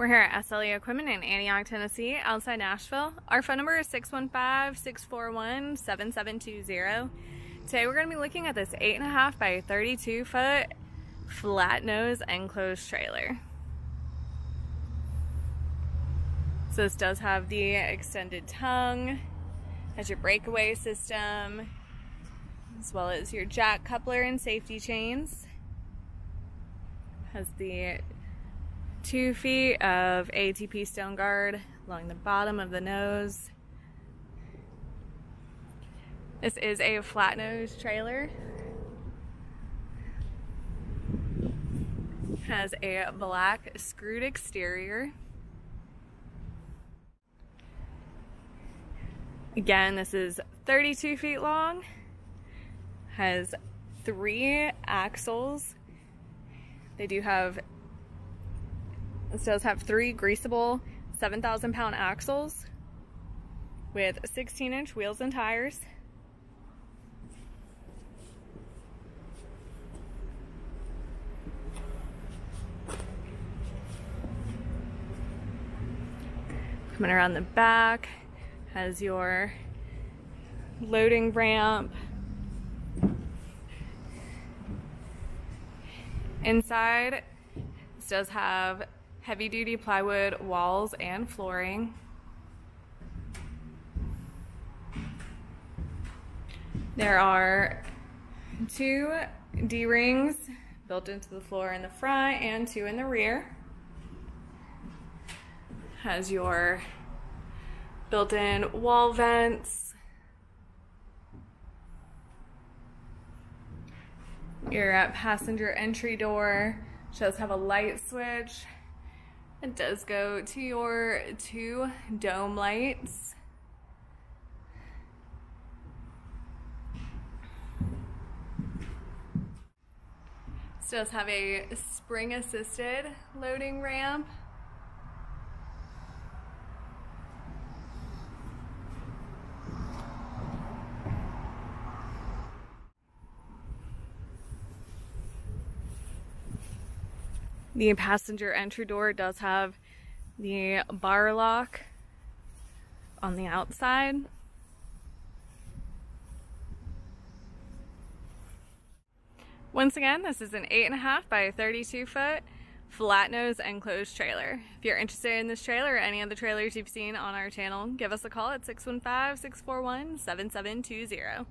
We're here at SLE Equipment in Antioch, Tennessee, outside Nashville. Our phone number is 615-641-7720. Today we're going to be looking at this 8.5 by 32 foot flat nose enclosed trailer. So this does have the extended tongue, has your breakaway system, as well as your jack coupler and safety chains. Has the 2 feet of ATP stone guard along the bottom of the nose. This is a flat nose trailer. Has a black screwed exterior. Again, this is 32 feet long. Has 3 axles. This does have 3 Greaseable 7,000 pound axles with 16-inch wheels and tires. Coming around the back, has your loading ramp. Inside, this does have heavy-duty plywood walls and flooring. There are 2 D-rings built into the floor in the front and 2 in the rear. Has your built-in wall vents. Your passenger entry door does have a light switch. It does go to your 2 dome lights. This does have a spring-assisted loading ramp. The passenger entry door does have the bar lock on the outside. Once again, this is an 8.5 by 32 foot flat nose enclosed trailer. If you're interested in this trailer or any of the trailers you've seen on our channel, give us a call at 615-641-7720.